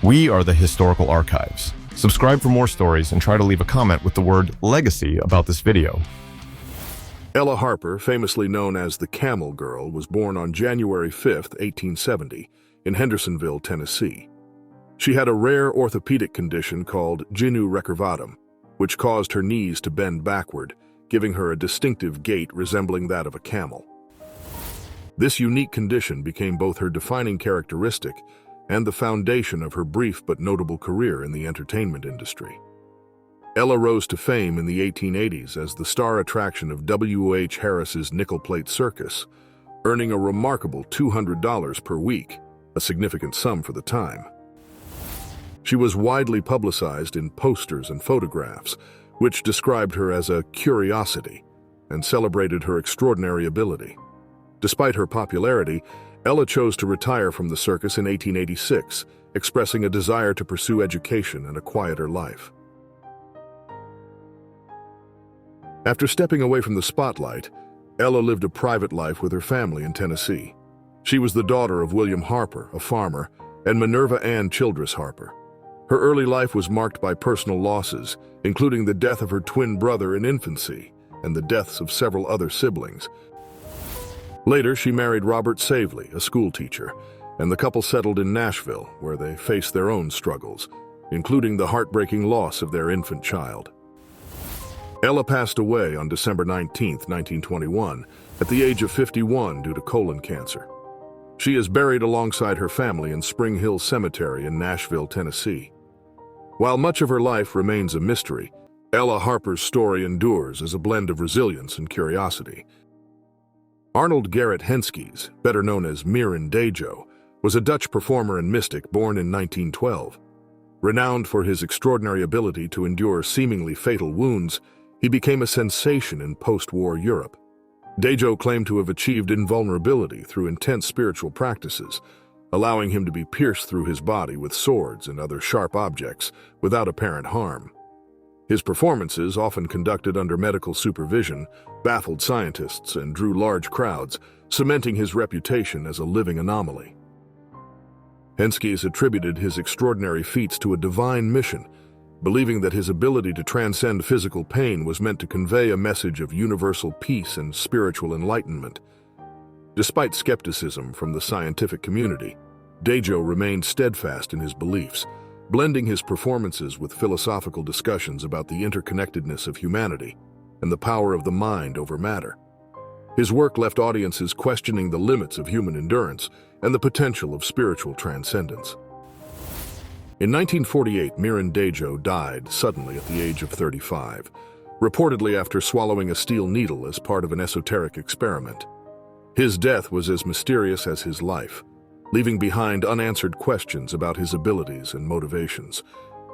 We are the Historical Archives. Subscribe for more stories and try to leave a comment with the word legacy about this video. Ella Harper, famously known as the Camel Girl, was born on January 5, 1870, in Hendersonville, Tennessee. She had a rare orthopedic condition called genu recurvatum, which caused her knees to bend backward, giving her a distinctive gait resembling that of a camel. This unique condition became both her defining characteristic and the foundation of her brief but notable career in the entertainment industry. Ella rose to fame in the 1880s as the star attraction of W. H. Harris's nickel-plate circus, earning a remarkable $200 per week, a significant sum for the time. She was widely publicized in posters and photographs, which described her as a curiosity and celebrated her extraordinary ability. Despite her popularity, Ella chose to retire from the circus in 1886, expressing a desire to pursue education and a quieter life. After stepping away from the spotlight, Ella lived a private life with her family in Tennessee. She was the daughter of William Harper, a farmer, and Minerva Ann Childress Harper. Her early life was marked by personal losses, including the death of her twin brother in infancy and the deaths of several other siblings. Later, she married Robert Savely, a schoolteacher, and the couple settled in Nashville, where they faced their own struggles, including the heartbreaking loss of their infant child. Ella passed away on December 19, 1921, at the age of 51 due to colon cancer. She is buried alongside her family in Spring Hill Cemetery in Nashville, Tennessee. While much of her life remains a mystery, Ella Harper's story endures as a blend of resilience and curiosity. Arnold Gerrit Henskes, better known as Miran Dejo, was a Dutch performer and mystic born in 1912. Renowned for his extraordinary ability to endure seemingly fatal wounds, he became a sensation in post-war Europe. Dejo claimed to have achieved invulnerability through intense spiritual practices, allowing him to be pierced through his body with swords and other sharp objects without apparent harm. His performances, often conducted under medical supervision, baffled scientists and drew large crowds, cementing his reputation as a living anomaly. Henskes attributed his extraordinary feats to a divine mission, believing that his ability to transcend physical pain was meant to convey a message of universal peace and spiritual enlightenment. Despite skepticism from the scientific community, Dejo remained steadfast in his beliefs, blending his performances with philosophical discussions about the interconnectedness of humanity and the power of the mind over matter. His work left audiences questioning the limits of human endurance and the potential of spiritual transcendence. In 1948, Miran Dejo died suddenly at the age of 35, reportedly after swallowing a steel needle as part of an esoteric experiment. His death was as mysterious as his life, leaving behind unanswered questions about his abilities and motivations.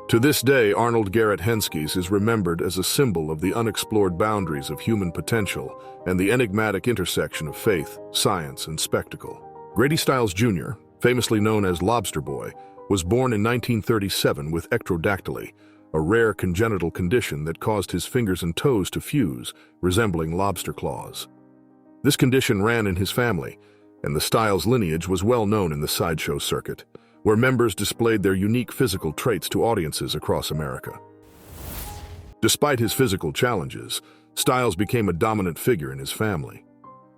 To this day, Arnold Gerrit Henskes is remembered as a symbol of the unexplored boundaries of human potential and the enigmatic intersection of faith, science, and spectacle. Grady Stiles Jr., famously known as Lobster Boy, was born in 1937 with ectrodactyly, a rare congenital condition that caused his fingers and toes to fuse, resembling lobster claws. This condition ran in his family, and the Stiles lineage was well known in the sideshow circuit, where members displayed their unique physical traits to audiences across America. Despite his physical challenges, Stiles became a dominant figure in his family.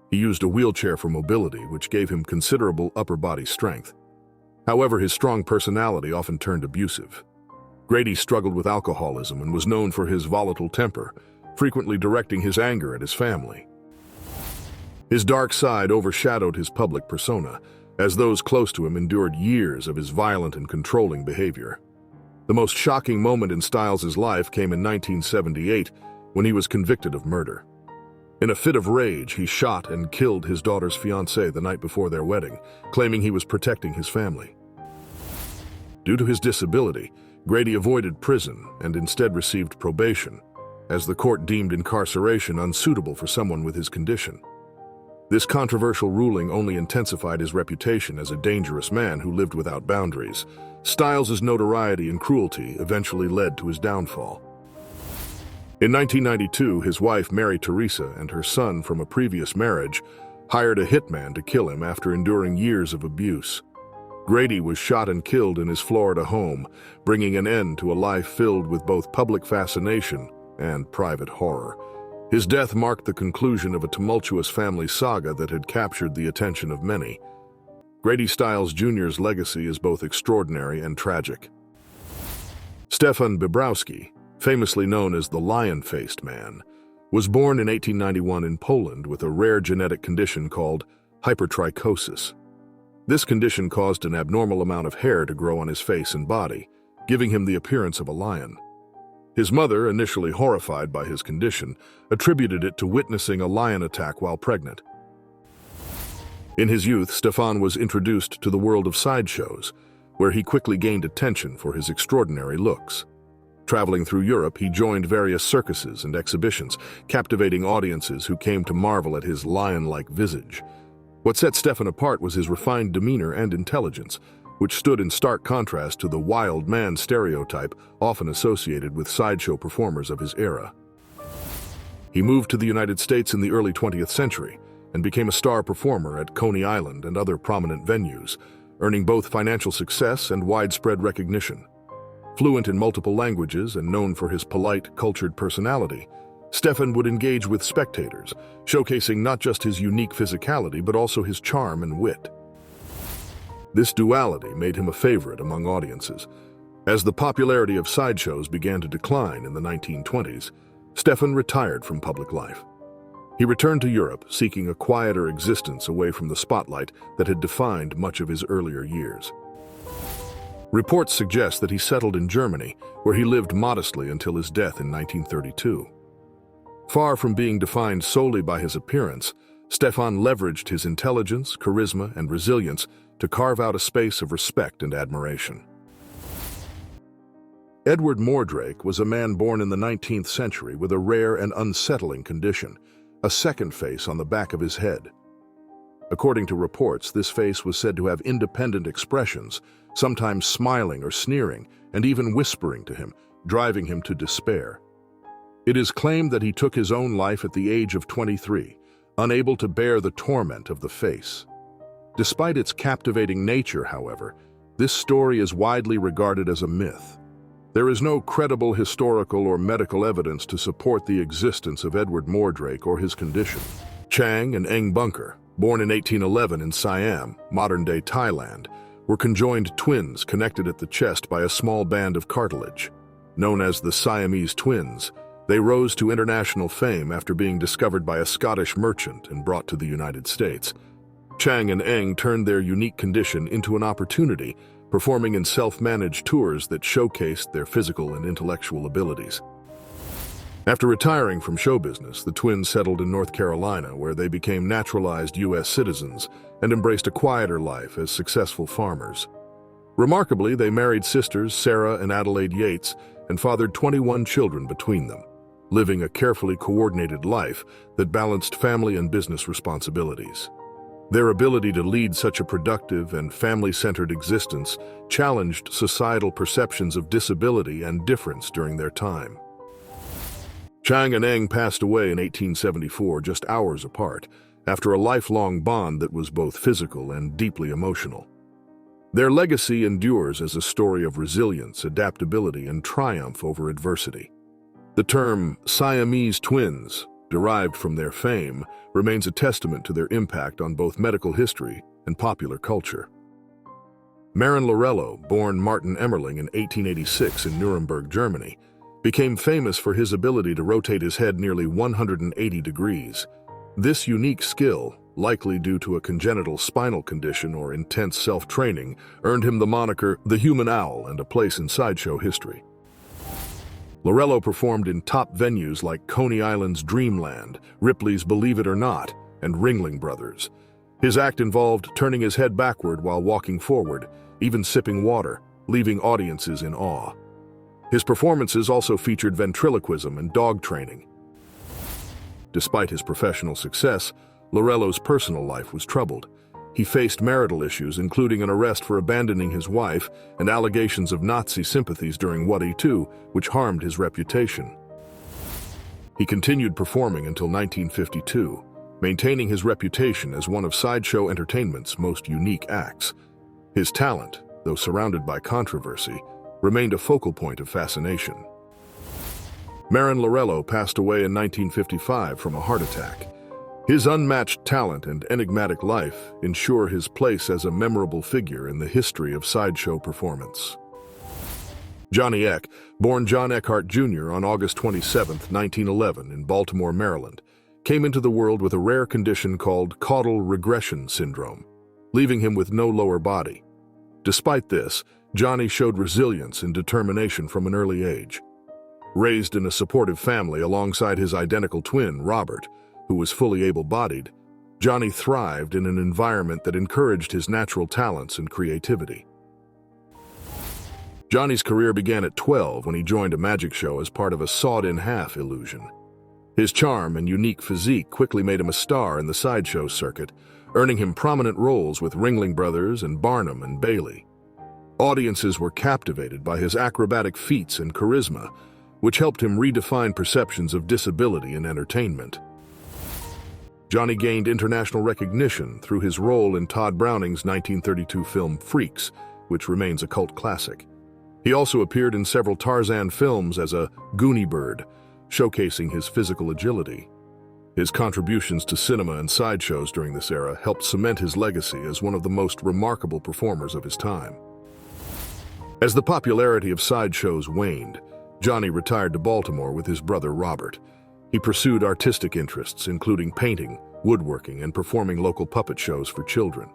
He used a wheelchair for mobility, which gave him considerable upper body strength. However, his strong personality often turned abusive. Grady struggled with alcoholism and was known for his volatile temper, frequently directing his anger at his family. His dark side overshadowed his public persona, as those close to him endured years of his violent and controlling behavior. The most shocking moment in Stiles' life came in 1978, when he was convicted of murder. In a fit of rage, he shot and killed his daughter's fiancé the night before their wedding, claiming he was protecting his family. Due to his disability, Grady avoided prison and instead received probation, as the court deemed incarceration unsuitable for someone with his condition. This controversial ruling only intensified his reputation as a dangerous man who lived without boundaries. Stiles' notoriety and cruelty eventually led to his downfall. In 1992, his wife, Mary Teresa, and her son from a previous marriage hired a hitman to kill him after enduring years of abuse. Grady was shot and killed in his Florida home, bringing an end to a life filled with both public fascination and private horror. His death marked the conclusion of a tumultuous family saga that had captured the attention of many. Grady Stiles Jr.'s legacy is both extraordinary and tragic. Stefan Bobrowski, famously known as the Lion-Faced Man, was born in 1891 in Poland with a rare genetic condition called hypertrichosis. This condition caused an abnormal amount of hair to grow on his face and body, giving him the appearance of a lion. His mother, initially horrified by his condition, attributed it to witnessing a lion attack while pregnant. In his youth, Stefan was introduced to the world of sideshows, where he quickly gained attention for his extraordinary looks. Traveling through Europe, he joined various circuses and exhibitions, captivating audiences who came to marvel at his lion-like visage. What set Stefan apart was his refined demeanor and intelligence, which stood in stark contrast to the wild man stereotype often associated with sideshow performers of his era. He moved to the United States in the early 20th century and became a star performer at Coney Island and other prominent venues, earning both financial success and widespread recognition. Fluent in multiple languages and known for his polite, cultured personality, Stefan would engage with spectators, showcasing not just his unique physicality but also his charm and wit. This duality made him a favorite among audiences. As the popularity of sideshows began to decline in the 1920s, Stefan retired from public life. He returned to Europe, seeking a quieter existence away from the spotlight that had defined much of his earlier years. Reports suggest that he settled in Germany, where he lived modestly until his death in 1932. Far from being defined solely by his appearance, Stefan leveraged his intelligence, charisma, and resilience to carve out a space of respect and admiration. Edward Mordrake was a man born in the 19th century with a rare and unsettling condition, a second face on the back of his head. According to reports, this face was said to have independent expressions, sometimes smiling or sneering, and even whispering to him, driving him to despair. It is claimed that he took his own life at the age of 23, unable to bear the torment of the face. Despite its captivating nature, however, this story is widely regarded as a myth. There is no credible historical or medical evidence to support the existence of Edward Mordrake or his condition. Chang and Eng Bunker, born in 1811 in Siam, modern-day Thailand, were conjoined twins connected at the chest by a small band of cartilage. Known as the Siamese twins, they rose to international fame after being discovered by a Scottish merchant and brought to the United States. Chang and Eng turned their unique condition into an opportunity, performing in self-managed tours that showcased their physical and intellectual abilities. After retiring from show business, the twins settled in North Carolina, where they became naturalized U.S. citizens and embraced a quieter life as successful farmers. Remarkably, they married sisters Sarah and Adelaide Yates and fathered 21 children between them, living a carefully coordinated life that balanced family and business responsibilities. Their ability to lead such a productive and family-centered existence challenged societal perceptions of disability and difference during their time. Chang and Eng passed away in 1874, just hours apart, after a lifelong bond that was both physical and deeply emotional. Their legacy endures as a story of resilience, adaptability, and triumph over adversity. The term Siamese twins, derived from their fame, remains a testament to their impact on both medical history and popular culture. Marin Lorello, born Martin Emmerling in 1886 in Nuremberg, Germany, became famous for his ability to rotate his head nearly 180 degrees. This unique skill, likely due to a congenital spinal condition or intense self-training, earned him the moniker the Human Owl and a place in sideshow history. Lorello performed in top venues like Coney Island's Dreamland, Ripley's Believe It or Not, and Ringling Brothers. His act involved turning his head backward while walking forward, even sipping water, leaving audiences in awe. His performances also featured ventriloquism and dog training. Despite his professional success, Lorello's personal life was troubled. He faced marital issues, including an arrest for abandoning his wife and allegations of Nazi sympathies during World War II, which harmed his reputation. He continued performing until 1952, maintaining his reputation as one of sideshow entertainment's most unique acts. His talent, though surrounded by controversy, remained a focal point of fascination. Marin Laurello passed away in 1955 from a heart attack. His unmatched talent and enigmatic life ensure his place as a memorable figure in the history of sideshow performance. Johnny Eck, born John Eckhart Jr. on August 27, 1911, in Baltimore, Maryland, came into the world with a rare condition called caudal regression syndrome, leaving him with no lower body. Despite this, Johnny showed resilience and determination from an early age. Raised in a supportive family alongside his identical twin, Robert, who was fully able-bodied, Johnny thrived in an environment that encouraged his natural talents and creativity. Johnny's career began at 12 when he joined a magic show as part of a sawed-in-half illusion. His charm and unique physique quickly made him a star in the sideshow circuit, earning him prominent roles with Ringling Brothers and Barnum and Bailey. Audiences were captivated by his acrobatic feats and charisma, which helped him redefine perceptions of disability in entertainment. Johnny gained international recognition through his role in Todd Browning's 1932 film Freaks, which remains a cult classic. He also appeared in several Tarzan films as a Goonie bird, showcasing his physical agility. His contributions to cinema and sideshows during this era helped cement his legacy as one of the most remarkable performers of his time. As the popularity of sideshows waned, Johnny retired to Baltimore with his brother Robert. He pursued artistic interests, including painting, woodworking, and performing local puppet shows for children.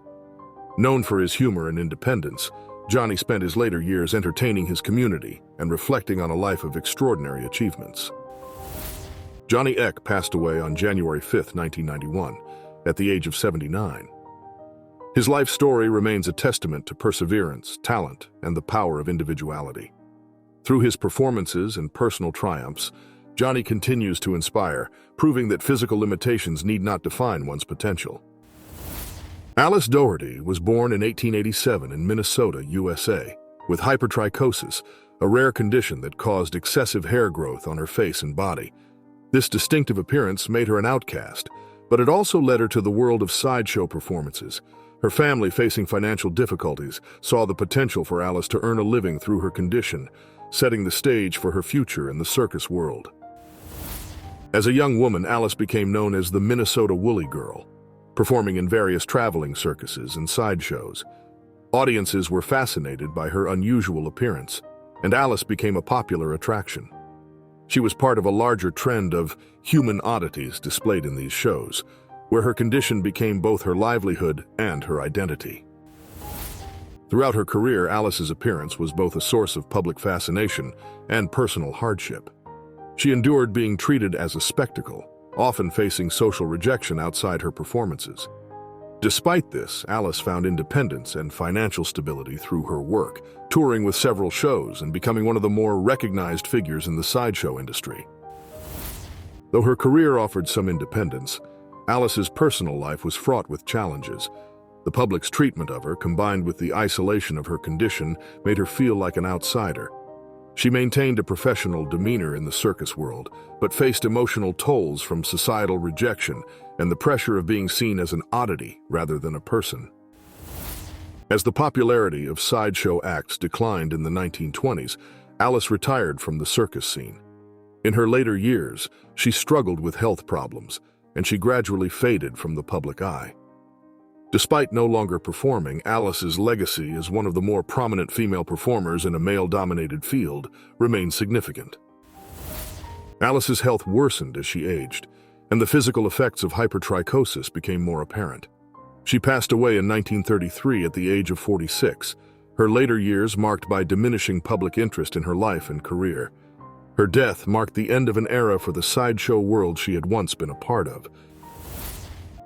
Known for his humor and independence, Johnny spent his later years entertaining his community and reflecting on a life of extraordinary achievements. Johnny Eck passed away on January 5, 1991, at the age of 79. His life story remains a testament to perseverance, talent, and the power of individuality. Through his performances and personal triumphs, Johnny continues to inspire, proving that physical limitations need not define one's potential. Alice Doherty was born in 1887 in Minnesota, USA, with hypertrichosis, a rare condition that caused excessive hair growth on her face and body. This distinctive appearance made her an outcast, but it also led her to the world of sideshow performances. Her family, facing financial difficulties, saw the potential for Alice to earn a living through her condition, setting the stage for her future in the circus world. As a young woman, Alice became known as the Minnesota Woolly Girl, performing in various traveling circuses and sideshows. Audiences were fascinated by her unusual appearance, and Alice became a popular attraction. She was part of a larger trend of human oddities displayed in these shows, where her condition became both her livelihood and her identity. Throughout her career, Alice's appearance was both a source of public fascination and personal hardship. She endured being treated as a spectacle, often facing social rejection outside her performances. Despite this, Alice found independence and financial stability through her work, touring with several shows and becoming one of the more recognized figures in the sideshow industry. Though her career offered some independence, Alice's personal life was fraught with challenges. The public's treatment of her, combined with the isolation of her condition, made her feel like an outsider. She maintained a professional demeanor in the circus world, but faced emotional tolls from societal rejection and the pressure of being seen as an oddity rather than a person. As the popularity of sideshow acts declined in the 1920s, Alice retired from the circus scene. In her later years, she struggled with health problems, and she gradually faded from the public eye. Despite no longer performing, Alice's legacy as one of the more prominent female performers in a male-dominated field remains significant. Alice's health worsened as she aged, and the physical effects of hypertrichosis became more apparent. She passed away in 1933 at the age of 46, her later years marked by diminishing public interest in her life and career. Her death marked the end of an era for the sideshow world she had once been a part of.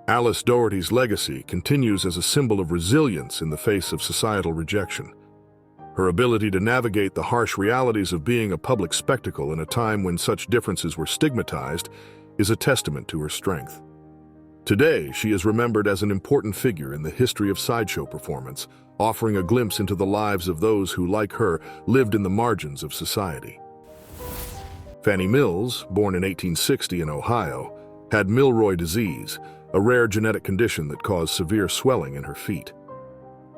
Alice Doherty's legacy continues as a symbol of resilience in the face of societal rejection. Her ability to navigate the harsh realities of being a public spectacle in a time when such differences were stigmatized is a testament to her strength. Today, she is remembered as an important figure in the history of sideshow performance, offering a glimpse into the lives of those who, like her, lived in the margins of society. Fannie Mills, born in 1860 in Ohio, had Milroy disease, a rare genetic condition that caused severe swelling in her feet.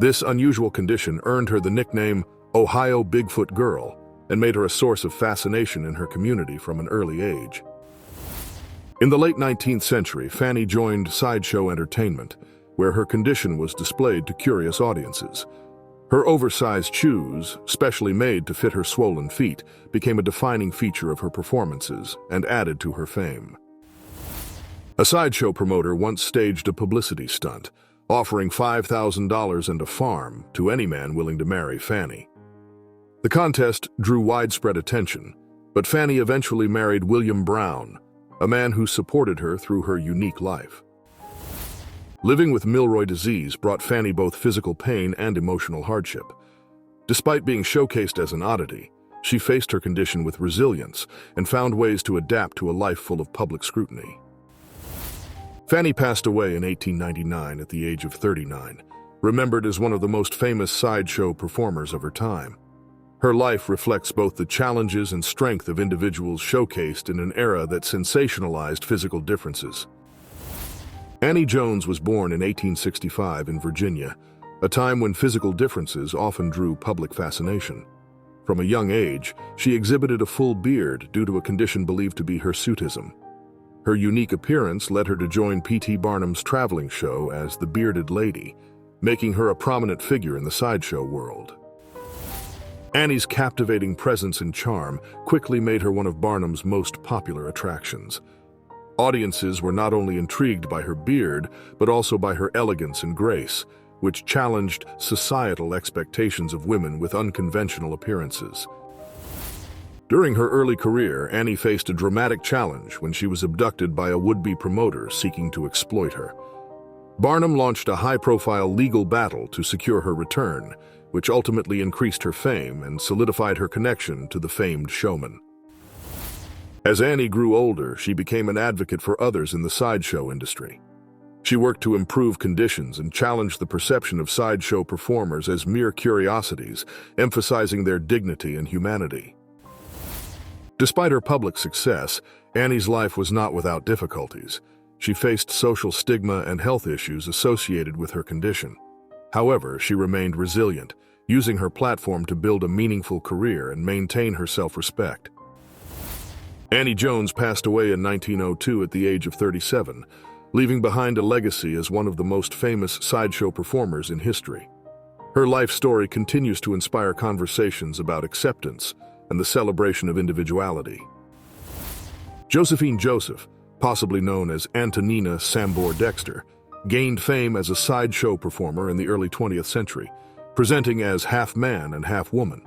This unusual condition earned her the nickname Ohio Bigfoot Girl and made her a source of fascination in her community from an early age. In the late 19th century, Fanny joined sideshow entertainment, where her condition was displayed to curious audiences. Her oversized shoes, specially made to fit her swollen feet, became a defining feature of her performances and added to her fame. A sideshow promoter once staged a publicity stunt, offering $5,000 and a farm to any man willing to marry Fanny. The contest drew widespread attention, but Fanny eventually married William Brown, a man who supported her through her unique life. Living with Milroy disease brought Fanny both physical pain and emotional hardship. Despite being showcased as an oddity, she faced her condition with resilience and found ways to adapt to a life full of public scrutiny. Fanny passed away in 1899 at the age of 39, remembered as one of the most famous sideshow performers of her time. Her life reflects both the challenges and strength of individuals showcased in an era that sensationalized physical differences. Annie Jones was born in 1865 in Virginia, a time when physical differences often drew public fascination. From a young age, she exhibited a full beard due to a condition believed to be hirsutism. Her unique appearance led her to join P.T. Barnum's traveling show as the Bearded Lady, making her a prominent figure in the sideshow world. Annie's captivating presence and charm quickly made her one of Barnum's most popular attractions. Audiences were not only intrigued by her beard, but also by her elegance and grace, which challenged societal expectations of women with unconventional appearances. During her early career, Annie faced a dramatic challenge when she was abducted by a would-be promoter seeking to exploit her. Barnum launched a high-profile legal battle to secure her return, which ultimately increased her fame and solidified her connection to the famed showman. As Annie grew older, she became an advocate for others in the sideshow industry. She worked to improve conditions and challenged the perception of sideshow performers as mere curiosities, emphasizing their dignity and humanity. Despite her public success, Annie's life was not without difficulties. She faced social stigma and health issues associated with her condition. However, she remained resilient, using her platform to build a meaningful career and maintain her self-respect. Annie Jones passed away in 1902 at the age of 37, leaving behind a legacy as one of the most famous sideshow performers in history. Her life story continues to inspire conversations about acceptance and the celebration of individuality. Josephine Joseph, possibly known as Antonina Sambor Dexter, gained fame as a sideshow performer in the early 20th century, presenting as half man and half woman.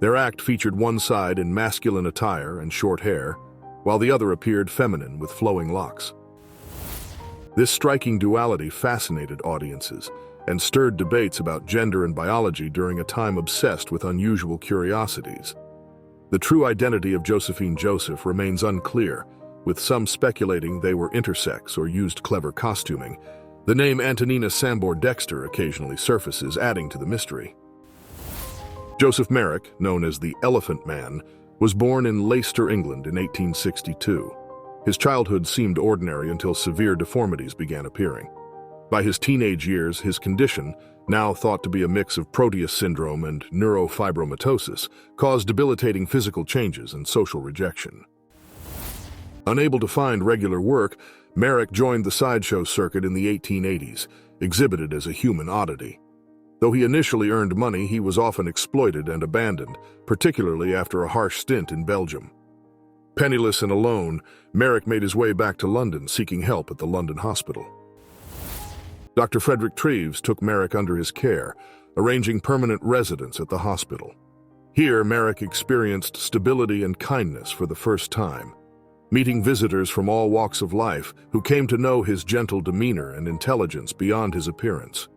Their act featured one side in masculine attire and short hair, while the other appeared feminine with flowing locks. This striking duality fascinated audiences and stirred debates about gender and biology during a time obsessed with unusual curiosities. The true identity of Josephine Joseph remains unclear, with some speculating they were intersex or used clever costuming. The name Antonina Sambor Dexter occasionally surfaces, adding to the mystery. Joseph Merrick, known as the Elephant Man, was born in Leicester, England in 1862. His childhood seemed ordinary until severe deformities began appearing. By his teenage years, his condition, now thought to be a mix of Proteus syndrome and neurofibromatosis, caused debilitating physical changes and social rejection. Unable to find regular work, Merrick joined the sideshow circuit in the 1880s, exhibited as a human oddity. Though he initially earned money, he was often exploited and abandoned, particularly after a harsh stint in Belgium. Penniless and alone, Merrick made his way back to London, seeking help at the London hospital. Dr. Frederick Treves took Merrick under his care, arranging permanent residence at the hospital. Here, Merrick experienced stability and kindness for the first time, meeting visitors from all walks of life who came to know his gentle demeanor and intelligence beyond his appearance.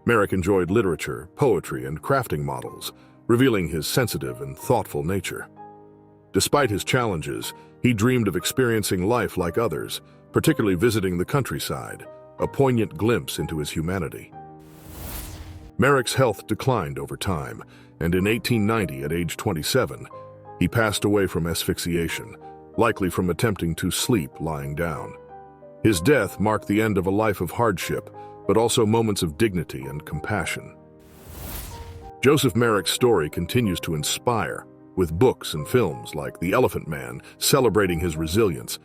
Merrick enjoyed literature, poetry, and crafting models, revealing his sensitive and thoughtful nature. Despite his challenges, he dreamed of experiencing life like others, particularly visiting the countryside, a poignant glimpse into his humanity. Merrick's health declined over time, and in 1890, at age 27, he passed away from asphyxiation, likely from attempting to sleep lying down. His death marked the end of a life of hardship but also moments of dignity and compassion. Joseph Merrick's story continues to inspire, with books and films like The Elephant Man celebrating his resilience.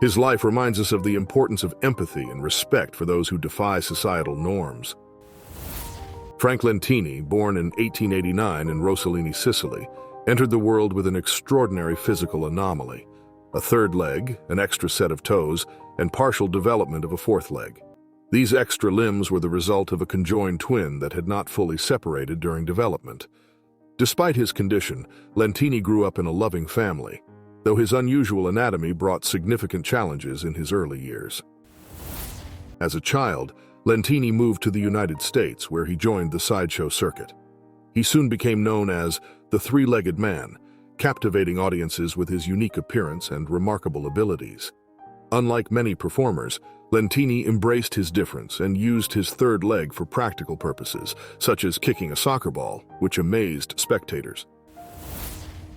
His life reminds us of the importance of empathy and respect for those who defy societal norms. Frank Lentini, born in 1889 in Rossellini, Sicily, entered the world with an extraordinary physical anomaly: a third leg, an extra set of toes, and partial development of a fourth leg. These extra limbs were the result of a conjoined twin that had not fully separated during development. Despite his condition, Lentini grew up in a loving family, though his unusual anatomy brought significant challenges in his early years. As a child, Lentini moved to the United States, where he joined the sideshow circuit. He soon became known as the three-legged man, captivating audiences with his unique appearance and remarkable abilities. Unlike many performers, Lentini embraced his difference and used his third leg for practical purposes, such as kicking a soccer ball, which amazed spectators.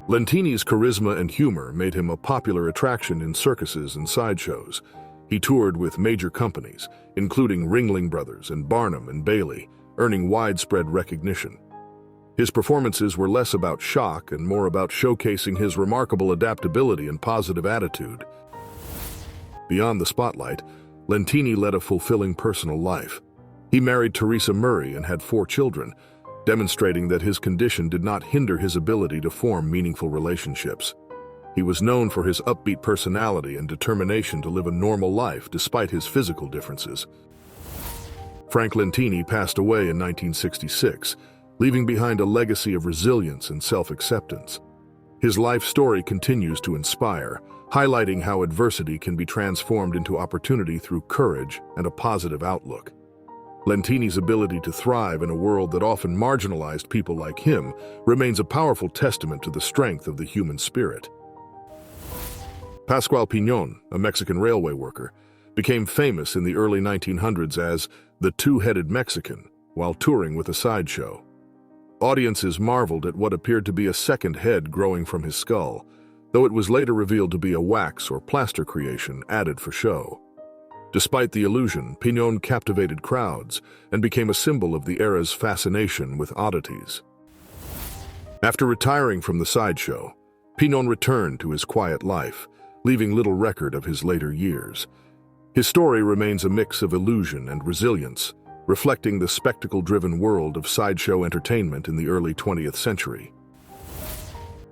Lentini's charisma and humor made him a popular attraction in circuses and sideshows. He toured with major companies, including Ringling Brothers and Barnum and Bailey, earning widespread recognition. His performances were less about shock and more about showcasing his remarkable adaptability and positive attitude. Beyond the spotlight, Lentini led a fulfilling personal life. He married Teresa Murray and had 4 children, demonstrating that his condition did not hinder his ability to form meaningful relationships. He was known for his upbeat personality and determination to live a normal life despite his physical differences. Frank Lentini passed away in 1966, leaving behind a legacy of resilience and self-acceptance. His life story continues to inspire, highlighting how adversity can be transformed into opportunity through courage and a positive outlook. Lentini's ability to thrive in a world that often marginalized people like him remains a powerful testament to the strength of the human spirit. Pascual Piñón, a Mexican railway worker, became famous in the early 1900s as the two-headed Mexican while touring with a sideshow. Audiences marveled at what appeared to be a second head growing from his skull, though it was later revealed to be a wax or plaster creation added for show. Despite the illusion, Piñón captivated crowds and became a symbol of the era's fascination with oddities. After retiring from the sideshow, Piñón returned to his quiet life, leaving little record of his later years. His story remains a mix of illusion and resilience, reflecting the spectacle-driven world of sideshow entertainment in the early 20th century.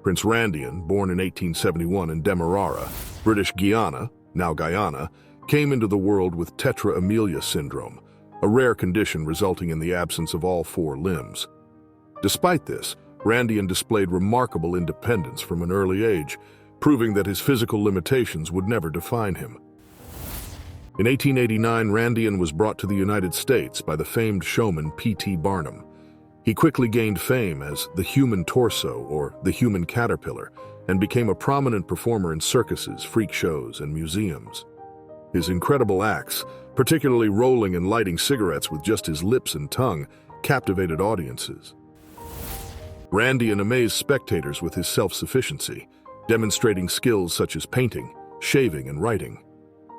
Prince Randian, born in 1871 in Demerara, British Guiana, now Guyana, came into the world with tetra amelia syndrome, a rare condition resulting in the absence of all 4 limbs. Despite this, Randian displayed remarkable independence from an early age, proving that his physical limitations would never define him. In 1889, Randian was brought to the United States by the famed showman P.T. Barnum. He quickly gained fame as the human torso or the human caterpillar and became a prominent performer in circuses, freak shows, and museums. His incredible acts, particularly rolling and lighting cigarettes with just his lips and tongue, captivated audiences. Randian amazed spectators with his self-sufficiency, demonstrating skills such as painting, shaving, and writing.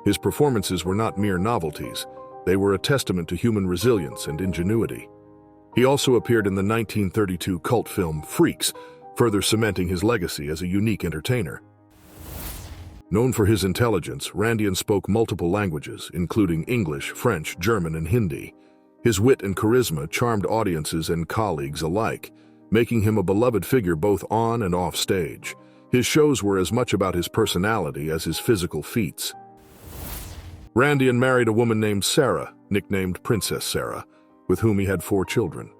His performances were not mere novelties, they were a testament to human resilience and ingenuity. He also appeared in the 1932 cult film Freaks, further cementing his legacy as a unique entertainer. Known for his intelligence, Randian spoke multiple languages, including English, French, German, and Hindi. His wit and charisma charmed audiences and colleagues alike, making him a beloved figure both on and off stage. His shows were as much about his personality as his physical feats. Randian married a woman named Sarah, nicknamed Princess Sarah, with whom he had 4 children.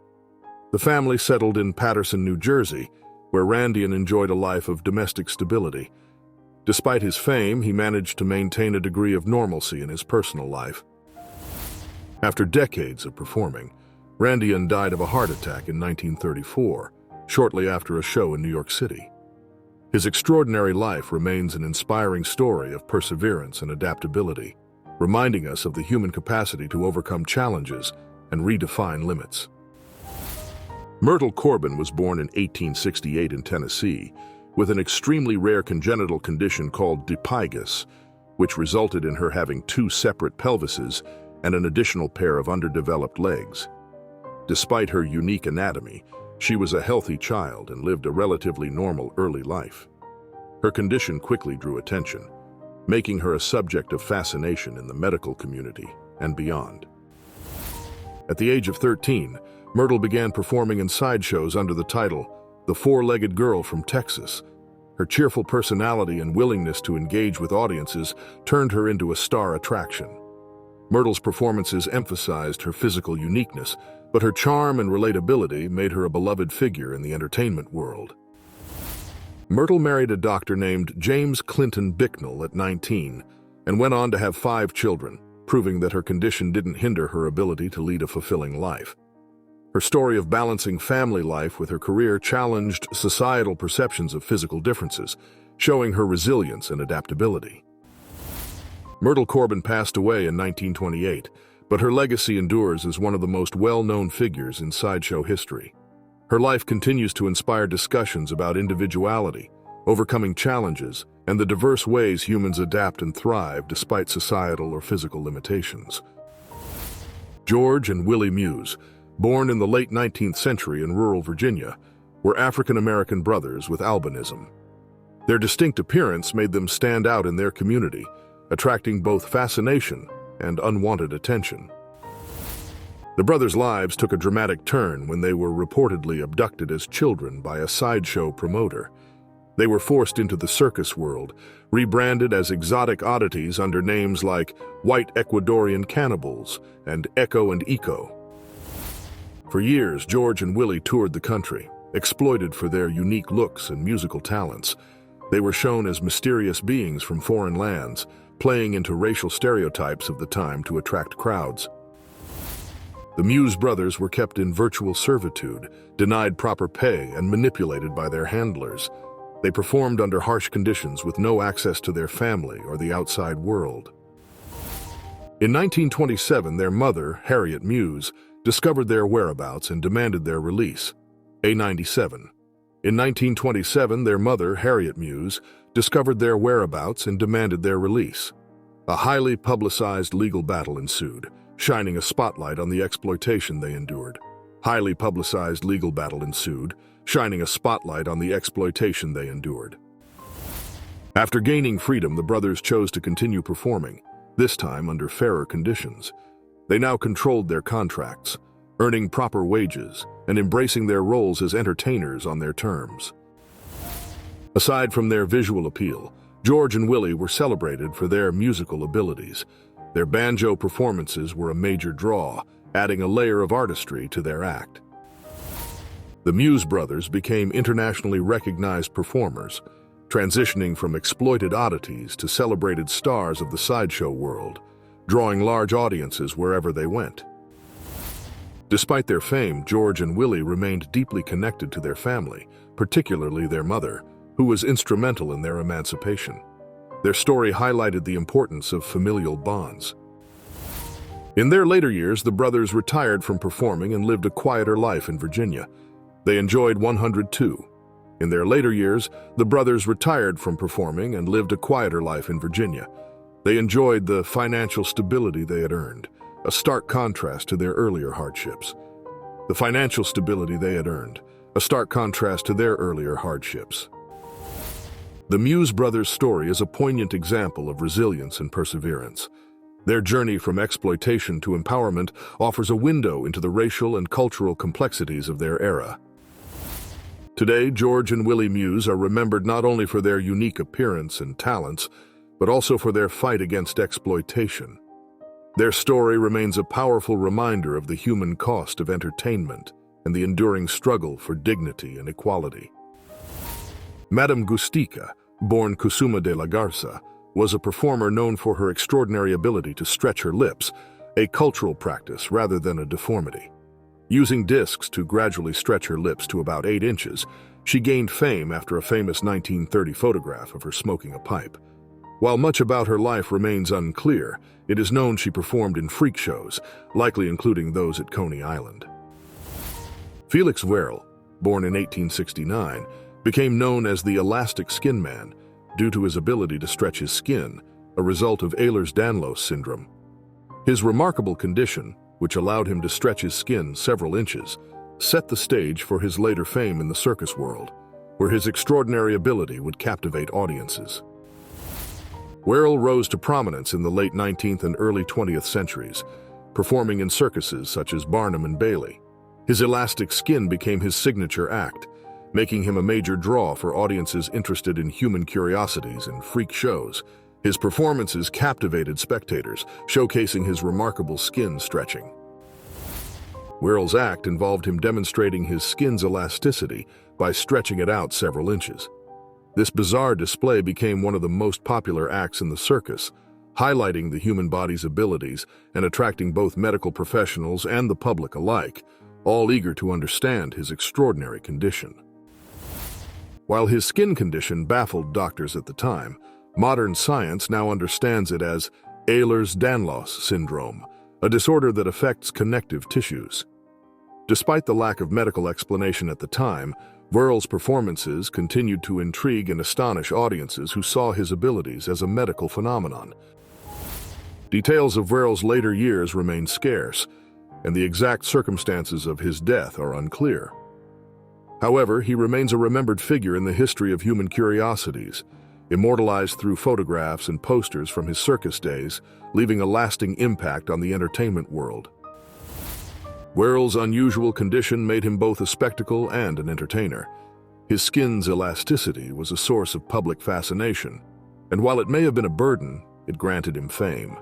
The family settled in Paterson, New Jersey, where Randian enjoyed a life of domestic stability. Despite his fame, he managed to maintain a degree of normalcy in his personal life. After decades of performing, Randian died of a heart attack in 1934, shortly after a show in New York City. His extraordinary life remains an inspiring story of perseverance and adaptability, reminding us of the human capacity to overcome challenges and redefine limits. Myrtle Corbin was born in 1868 in Tennessee with an extremely rare congenital condition called dipygus, which resulted in her having 2 separate pelvises and an additional pair of underdeveloped legs. Despite her unique anatomy, she was a healthy child and lived a relatively normal early life. Her condition quickly drew attention, making her a subject of fascination in the medical community and beyond. At the age of 13, Myrtle began performing in sideshows under the title The Four-Legged Girl from Texas. Her cheerful personality and willingness to engage with audiences turned her into a star attraction. Myrtle's performances emphasized her physical uniqueness, but her charm and relatability made her a beloved figure in the entertainment world. Myrtle married a doctor named James Clinton Bicknell at 19 and went on to have 5 children, proving that her condition didn't hinder her ability to lead a fulfilling life. Her story of balancing family life with her career challenged societal perceptions of physical differences, showing her resilience and adaptability. Myrtle Corbin passed away in 1928, but her legacy endures as one of the most well-known figures in sideshow history. Her life continues to inspire discussions about individuality, overcoming challenges, and the diverse ways humans adapt and thrive despite societal or physical limitations. George and Willie Muse, born in the late 19th century in rural Virginia, were African-American brothers with albinism. Their distinct appearance made them stand out in their community, attracting both fascination and unwanted attention. The brothers' lives took a dramatic turn when they were reportedly abducted as children by a sideshow promoter. They were forced into the circus world, rebranded as exotic oddities under names like White Ecuadorian Cannibals and Echo and Eco. For years, George and Willie toured the country, exploited for their unique looks and musical talents. They were shown as mysterious beings from foreign lands, playing into racial stereotypes of the time to attract crowds. The Muse brothers were kept in virtual servitude, denied proper pay, and manipulated by their handlers. They performed under harsh conditions with no access to their family or the outside world. In 1927, their mother, Harriet Muse, discovered their whereabouts and demanded their release. A97. In 1927, their mother, Harriet Muse, discovered their whereabouts and demanded their release. A highly publicized legal battle ensued, shining a spotlight on the exploitation they endured. Highly publicized legal battle ensued, shining a spotlight on the exploitation they endured. After gaining freedom, the brothers chose to continue performing, this time under fairer conditions. They now controlled their contracts, earning proper wages and embracing their roles as entertainers on their terms. Aside from their visual appeal, George and Willie were celebrated for their musical abilities. Their banjo performances were a major draw, adding a layer of artistry to their act. The Muse brothers became internationally recognized performers, transitioning from exploited oddities to celebrated stars of the sideshow world, drawing large audiences wherever they went. Despite their fame, George and Willie remained deeply connected to their family, particularly their mother, who was instrumental in their emancipation. Their story highlighted the importance of familial bonds. In their later years, the brothers retired from performing and lived a quieter life in Virginia. They enjoyed 102. In their later years, the brothers retired from performing and lived a quieter life in Virginia. They enjoyed the financial stability they had earned, a stark contrast to their earlier hardships. The financial stability they had earned, a stark contrast to their earlier hardships. The Muse brothers' story is a poignant example of resilience and perseverance. Their journey from exploitation to empowerment offers a window into the racial and cultural complexities of their era. Today, George and Willie Muse are remembered not only for their unique appearance and talents, but also for their fight against exploitation. Their story remains a powerful reminder of the human cost of entertainment and the enduring struggle for dignity and equality. Madame Gustica, born Kusuma de la Garza, was a performer known for her extraordinary ability to stretch her lips, a cultural practice rather than a deformity. Using discs to gradually stretch her lips to about 8 inches, she gained fame after a famous 1930 photograph of her smoking a pipe. While much about her life remains unclear, it is known she performed in freak shows, likely including those at Coney Island. Felix Werle, born in 1869, became known as the Elastic Skin Man due to his ability to stretch his skin, a result of Ehlers-Danlos syndrome. His remarkable condition, which allowed him to stretch his skin several inches, set the stage for his later fame in the circus world, where his extraordinary ability would captivate audiences. Whirl rose to prominence in the late 19th and early 20th centuries, performing in circuses such as Barnum and Bailey. His elastic skin became his signature act, making him a major draw for audiences interested in human curiosities and freak shows. His performances captivated spectators, showcasing his remarkable skin stretching. Whirl's act involved him demonstrating his skin's elasticity by stretching it out several inches. This bizarre display became one of the most popular acts in the circus, highlighting the human body's abilities and attracting both medical professionals and the public alike, all eager to understand his extraordinary condition. While his skin condition baffled doctors at the time, modern science now understands it as Ehlers-Danlos syndrome, a disorder that affects connective tissues. Despite the lack of medical explanation at the time, Whirl's performances continued to intrigue and astonish audiences who saw his abilities as a medical phenomenon. Details of Whirl's later years remain scarce, and the exact circumstances of his death are unclear. However, he remains a remembered figure in the history of human curiosities, immortalized through photographs and posters from his circus days, leaving a lasting impact on the entertainment world. Whirl's unusual condition made him both a spectacle and an entertainer. His skin's elasticity was a source of public fascination, and while it may have been a burden, it granted him fame.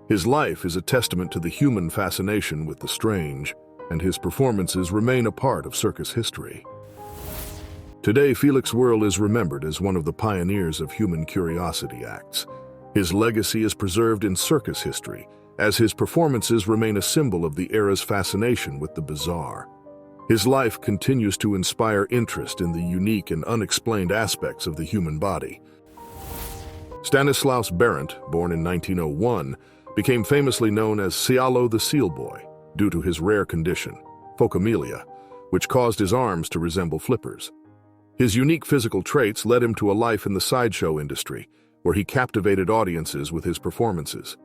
His life is a testament to the human fascination with the strange, and his performances remain a part of circus history. Today, Felix Whirl is remembered as one of the pioneers of human curiosity acts. His legacy is preserved in circus history, as his performances remain a symbol of the era's fascination with the bizarre. His life continues to inspire interest in the unique and unexplained aspects of the human body. Stanislaus Berendt, born in 1901, became famously known as Cialo the Seal Boy due to his rare condition, phocomelia, which caused his arms to resemble flippers. His unique physical traits led him to a life in the sideshow industry, where he captivated audiences with his performances.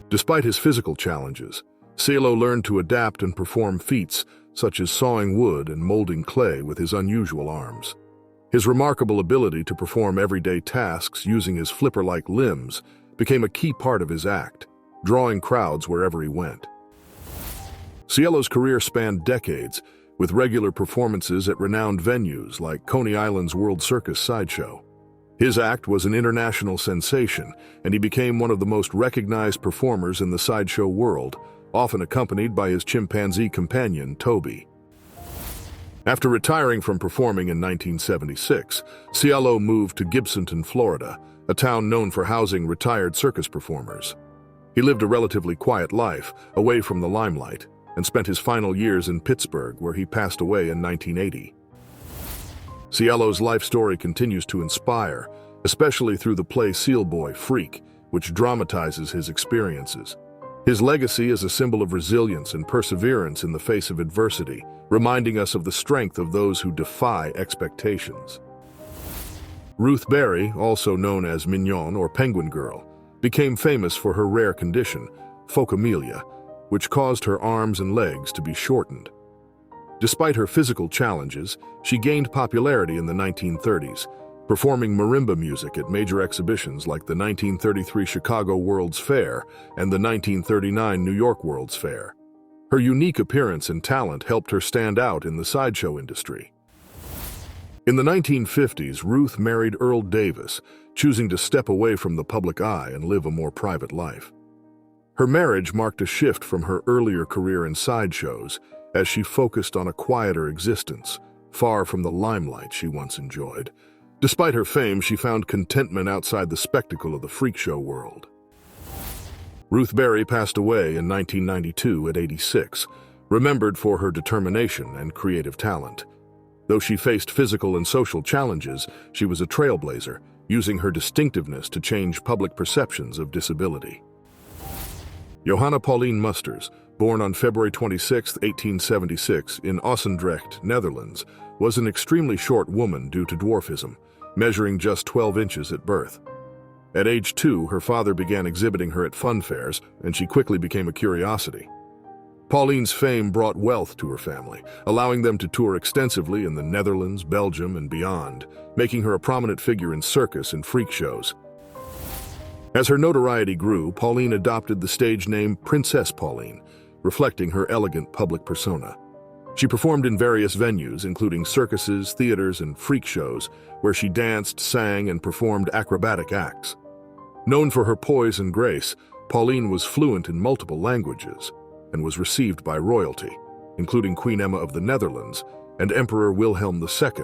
Despite his physical challenges, Cialo learned to adapt and perform feats such as sawing wood and molding clay with his unusual arms. His remarkable ability to perform everyday tasks using his flipper-like limbs became a key part of his act, drawing crowds wherever he went. Cialo's career spanned decades, with regular performances at renowned venues like Coney Island's World Circus Sideshow. His act was an international sensation, and he became one of the most recognized performers in the sideshow world, often accompanied by his chimpanzee companion, Toby. After retiring from performing in 1976, Cialo moved to Gibsonton, Florida, a town known for housing retired circus performers. He lived a relatively quiet life, away from the limelight, and spent his final years in Pittsburgh, where he passed away in 1980. Cialo's life story continues to inspire, especially through the play Seal Boy Freak, which dramatizes his experiences. His legacy is a symbol of resilience and perseverance in the face of adversity, reminding us of the strength of those who defy expectations. Ruth Berry, also known as Mignon or Penguin Girl, became famous for her rare condition, phocomelia, which caused her arms and legs to be shortened. Despite her physical challenges, she gained popularity in the 1930s, performing marimba music at major exhibitions like the 1933 Chicago World's Fair and the 1939 New York World's Fair. Her unique appearance and talent helped her stand out in the sideshow industry. In the 1950s, Ruth married Earl Davis, choosing to step away from the public eye and live a more private life. Her marriage marked a shift from her earlier career in sideshows, as she focused on a quieter existence, far from the limelight she once enjoyed. Despite her fame, she found contentment outside the spectacle of the freak show world. Ruth Berry passed away in 1992 at 86, remembered for her determination and creative talent. Though she faced physical and social challenges, she was a trailblazer, using her distinctiveness to change public perceptions of disability. Johanna Pauline Musters, born on February 26, 1876, in Ossendrecht, Netherlands, was an extremely short woman due to dwarfism, measuring just 12 inches at birth. At age 2, her father began exhibiting her at fun fairs, and she quickly became a curiosity. Pauline's fame brought wealth to her family, allowing them to tour extensively in the Netherlands, Belgium, and beyond, making her a prominent figure in circus and freak shows. As her notoriety grew, Pauline adopted the stage name Princess Pauline, reflecting her elegant public persona. She performed in various venues, including circuses, theaters, and freak shows, where she danced, sang, and performed acrobatic acts. Known for her poise and grace, Pauline was fluent in multiple languages and was received by royalty, including Queen Emma of the Netherlands and Emperor Wilhelm II.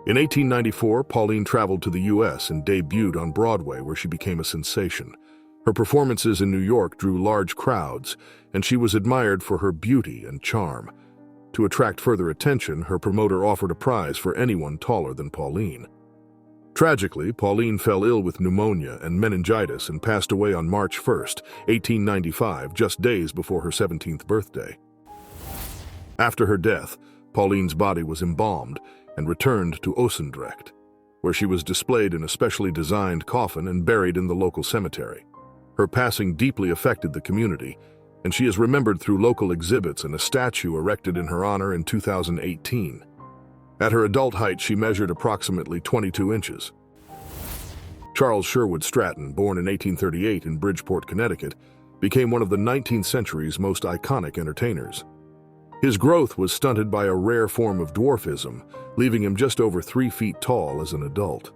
In 1894, Pauline traveled to the U.S. and debuted on Broadway, where she became a sensation. Her performances in New York drew large crowds, and she was admired for her beauty and charm. To attract further attention, her promoter offered a prize for anyone taller than Pauline. Tragically, Pauline fell ill with pneumonia and meningitis and passed away on March 1, 1895, just days before her 17th birthday. After her death, Pauline's body was embalmed and returned to Osendrecht, where she was displayed in a specially designed coffin and buried in the local cemetery. Her passing deeply affected the community, and she is remembered through local exhibits and a statue erected in her honor in 2018. At her adult height, she measured approximately 22 inches. Charles Sherwood Stratton, born in 1838 in Bridgeport, Connecticut, became one of the 19th century's most iconic entertainers. His growth was stunted by a rare form of dwarfism, leaving him just over 3 feet tall as an adult.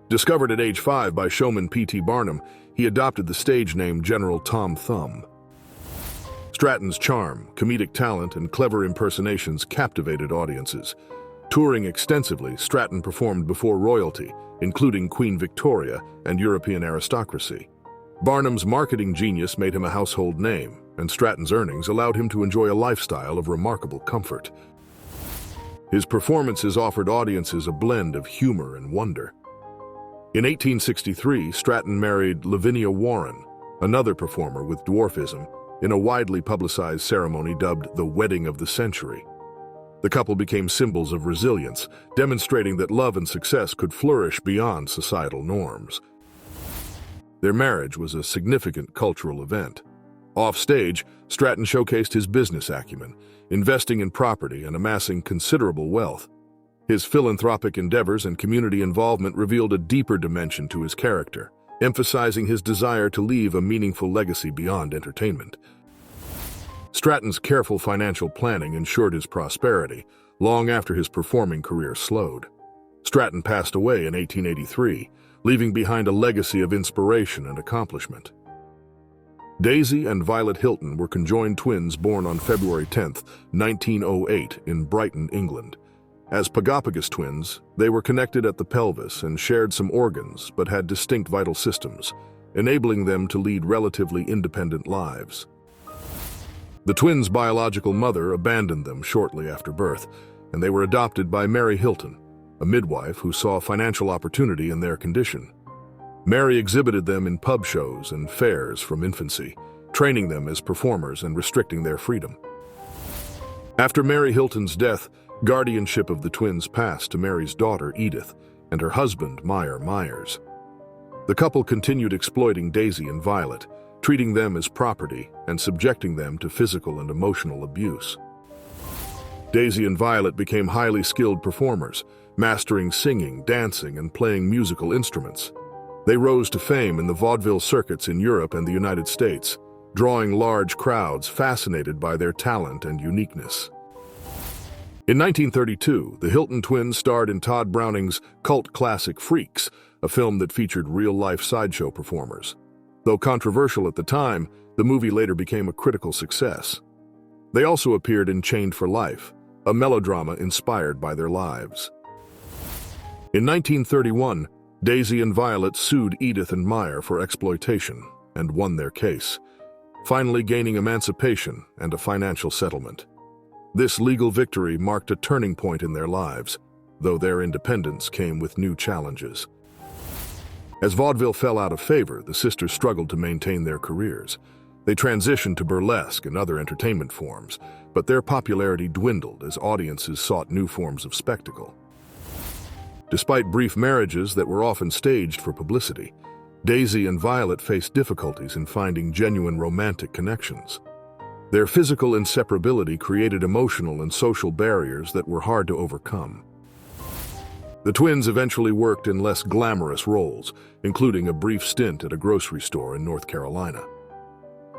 Discovered at age 5 by showman P.T. Barnum, he adopted the stage name General Tom Thumb. Stratton's charm, comedic talent, and clever impersonations captivated audiences. Touring extensively, Stratton performed before royalty, including Queen Victoria and European aristocracy. Barnum's marketing genius made him a household name, and Stratton's earnings allowed him to enjoy a lifestyle of remarkable comfort. His performances offered audiences a blend of humor and wonder. In 1863, Stratton married Lavinia Warren, another performer with dwarfism, in a widely publicized ceremony dubbed the Wedding of the Century. The couple became symbols of resilience, demonstrating that love and success could flourish beyond societal norms. Their marriage was a significant cultural event. Off-stage, Stratton showcased his business acumen, investing in property and amassing considerable wealth. His philanthropic endeavors and community involvement revealed a deeper dimension to his character, emphasizing his desire to leave a meaningful legacy beyond entertainment. Stratton's careful financial planning ensured his prosperity long after his performing career slowed. Stratton passed away in 1883, leaving behind a legacy of inspiration and accomplishment. Daisy and Violet Hilton were conjoined twins born on February 10, 1908, in Brighton, England. As Pagapagus twins, they were connected at the pelvis and shared some organs but had distinct vital systems, enabling them to lead relatively independent lives. The twins' biological mother abandoned them shortly after birth, and they were adopted by Mary Hilton, a midwife who saw financial opportunity in their condition. Mary exhibited them in pub shows and fairs from infancy, training them as performers and restricting their freedom. After Mary Hilton's death, guardianship of the twins passed to Mary's daughter, Edith, and her husband, Meyer Myers. The couple continued exploiting Daisy and Violet, treating them as property and subjecting them to physical and emotional abuse. Daisy and Violet became highly skilled performers, mastering singing, dancing, and playing musical instruments. They rose to fame in the vaudeville circuits in Europe and the United States, drawing large crowds fascinated by their talent and uniqueness. In 1932, the Hilton twins starred in Todd Browning's cult classic Freaks, a film that featured real-life sideshow performers. Though controversial at the time, the movie later became a critical success. They also appeared in Chained for Life, a melodrama inspired by their lives. In 1931, Daisy and Violet sued Edith and Meyer for exploitation and won their case, finally gaining emancipation and a financial settlement. This legal victory marked a turning point in their lives, though their independence came with new challenges. As vaudeville fell out of favor, the sisters struggled to maintain their careers. They transitioned to burlesque and other entertainment forms, but their popularity dwindled as audiences sought new forms of spectacle. Despite brief marriages that were often staged for publicity, Daisy and Violet faced difficulties in finding genuine romantic connections. Their physical inseparability created emotional and social barriers that were hard to overcome. The twins eventually worked in less glamorous roles, including a brief stint at a grocery store in North Carolina.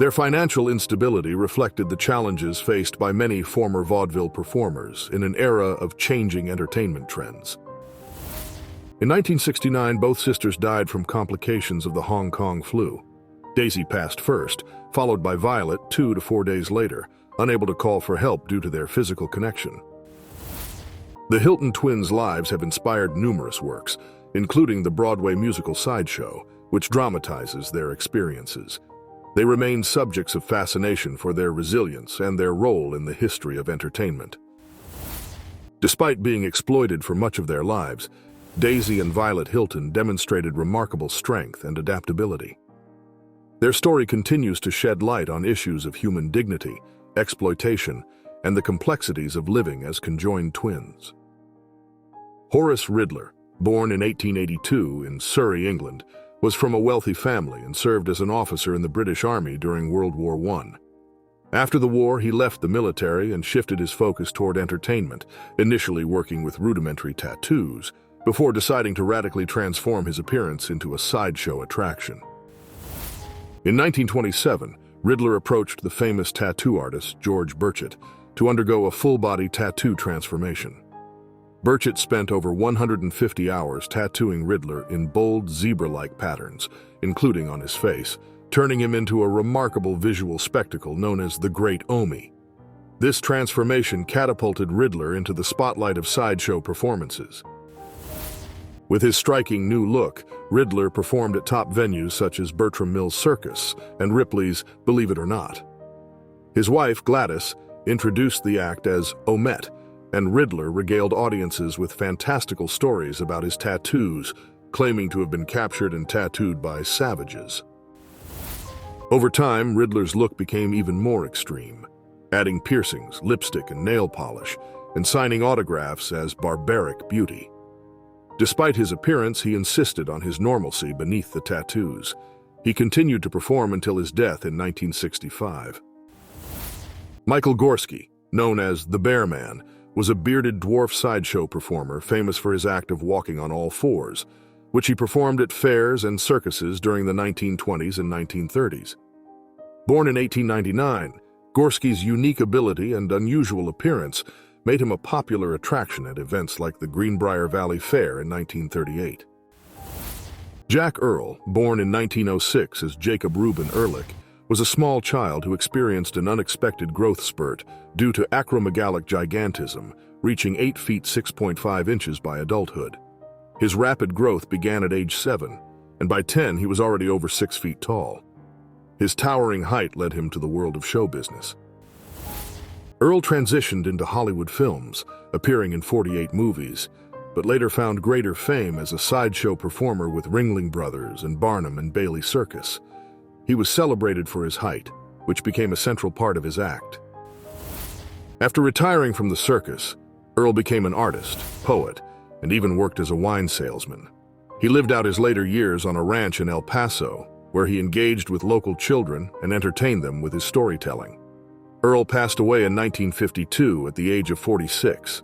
Their financial instability reflected the challenges faced by many former vaudeville performers in an era of changing entertainment trends. In 1969, both sisters died from complications of the Hong Kong flu. Daisy passed first, followed by Violet 2 to 4 days later, unable to call for help due to their physical connection. The Hilton twins' lives have inspired numerous works, including the Broadway musical Sideshow, which dramatizes their experiences. They remain subjects of fascination for their resilience and their role in the history of entertainment. Despite being exploited for much of their lives, Daisy and Violet Hilton demonstrated remarkable strength and adaptability. Their story continues to shed light on issues of human dignity, exploitation, and the complexities of living as conjoined twins. Horace Ridler, born in 1882 in Surrey, England, was from a wealthy family and served as an officer in the British Army during World War I. After the war, he left the military and shifted his focus toward entertainment, initially working with rudimentary tattoos, before deciding to radically transform his appearance into a sideshow attraction. In 1927, Ridler approached the famous tattoo artist George Burchett to undergo a full-body tattoo transformation. Burchett spent over 150 hours tattooing Ridler in bold, zebra-like patterns, including on his face, turning him into a remarkable visual spectacle known as the Great Omi. This transformation catapulted Ridler into the spotlight of sideshow performances. With his striking new look, Ridler performed at top venues such as Bertram Mills' Circus and Ripley's Believe It or Not. His wife, Gladys, introduced the act as Omet, and Ridler regaled audiences with fantastical stories about his tattoos, claiming to have been captured and tattooed by savages. Over time, Ridler's look became even more extreme, adding piercings, lipstick, and nail polish, and signing autographs as Barbaric Beauty. Despite his appearance, he insisted on his normalcy beneath the tattoos. He continued to perform until his death in 1965. Michael Gorski, known as the Bear Man, was a bearded dwarf sideshow performer famous for his act of walking on all fours, which he performed at fairs and circuses during the 1920s and 1930s. Born in 1899, Gorski's unique ability and unusual appearance made him a popular attraction at events like the Greenbrier Valley Fair in 1938. Jack Earl, born in 1906 as Jacob Reuben Ehrlich, was a small child who experienced an unexpected growth spurt due to acromegalic gigantism, reaching 8 feet 6.5 inches by adulthood. His rapid growth began at age 7, and by 10 he was already over 6 feet tall. His towering height led him to the world of show business. Earl transitioned into Hollywood films, appearing in 48 movies, but later found greater fame as a sideshow performer with Ringling Brothers and Barnum and Bailey Circus. He was celebrated for his height, which became a central part of his act. After retiring from the circus, Earl became an artist, poet, and even worked as a wine salesman. He lived out his later years on a ranch in El Paso, where he engaged with local children and entertained them with his storytelling. Earl passed away in 1952 at the age of 46.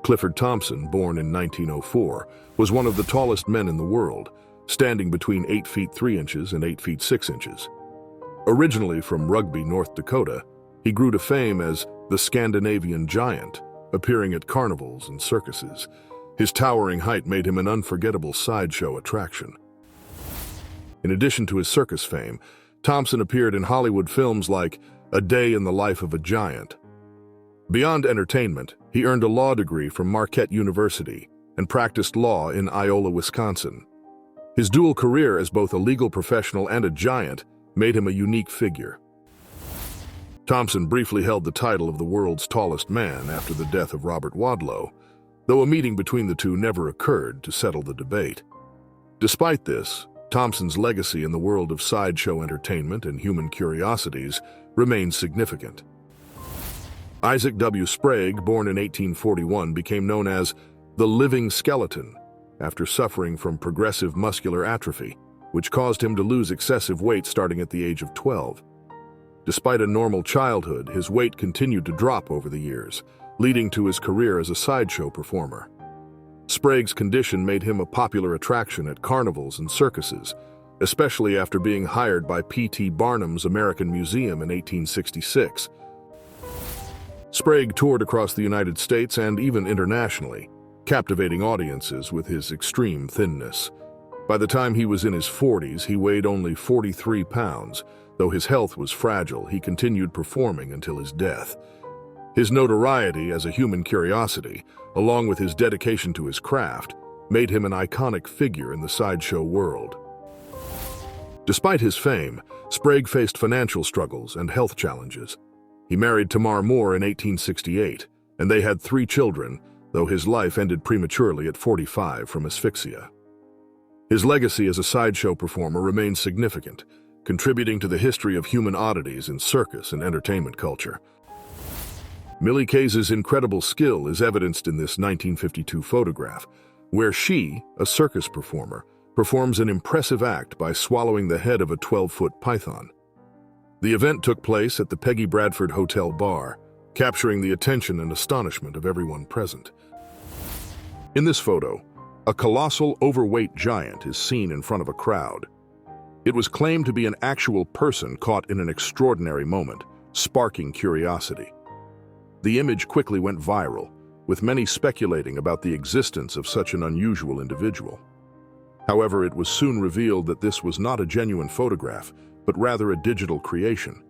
Clifford Thompson, born in 1904, was one of the tallest men in the world, standing between 8 feet 3 inches and 8 feet 6 inches. Originally from Rugby, North Dakota, he grew to fame as the Scandinavian Giant, appearing at carnivals and circuses. His towering height made him an unforgettable sideshow attraction. In addition to his circus fame, Thompson appeared in Hollywood films like A Day in the Life of a Giant. Beyond entertainment, he earned a law degree from Marquette University and practiced law in Iola, Wisconsin. His dual career as both a legal professional and a giant made him a unique figure. Thompson briefly held the title of the world's tallest man after the death of Robert Wadlow, though a meeting between the two never occurred to settle the debate. Despite this, Thompson's legacy in the world of sideshow entertainment and human curiosities remains significant. Isaac W. Sprague, born in 1841, became known as the living skeleton, after suffering from progressive muscular atrophy, which caused him to lose excessive weight starting at the age of 12. Despite a normal childhood, his weight continued to drop over the years, leading to his career as a sideshow performer. Sprague's condition made him a popular attraction at carnivals and circuses, especially after being hired by P.T. Barnum's American Museum in 1866. Sprague toured across the United States and even internationally, captivating audiences with his extreme thinness. By the time he was in his 40s, he weighed only 43 pounds. Though his health was fragile, he continued performing until his death. His notoriety as a human curiosity, along with his dedication to his craft, made him an iconic figure in the sideshow world. Despite his fame, Sprague faced financial struggles and health challenges. He married Tamar Moore in 1868, and they had 3 children, though his life ended prematurely at 45 from asphyxia. His legacy as a sideshow performer remains significant, contributing to the history of human oddities in circus and entertainment culture. Millie Kays's incredible skill is evidenced in this 1952 photograph, where she, a circus performer, performs an impressive act by swallowing the head of a 12-foot python. The event took place at the Peggy Bradford Hotel bar, capturing the attention and astonishment of everyone present. In this photo, a colossal, overweight giant is seen in front of a crowd. It was claimed to be an actual person caught in an extraordinary moment, sparking curiosity. The image quickly went viral, with many speculating about the existence of such an unusual individual. However, it was soon revealed that this was not a genuine photograph, but rather a digital creation,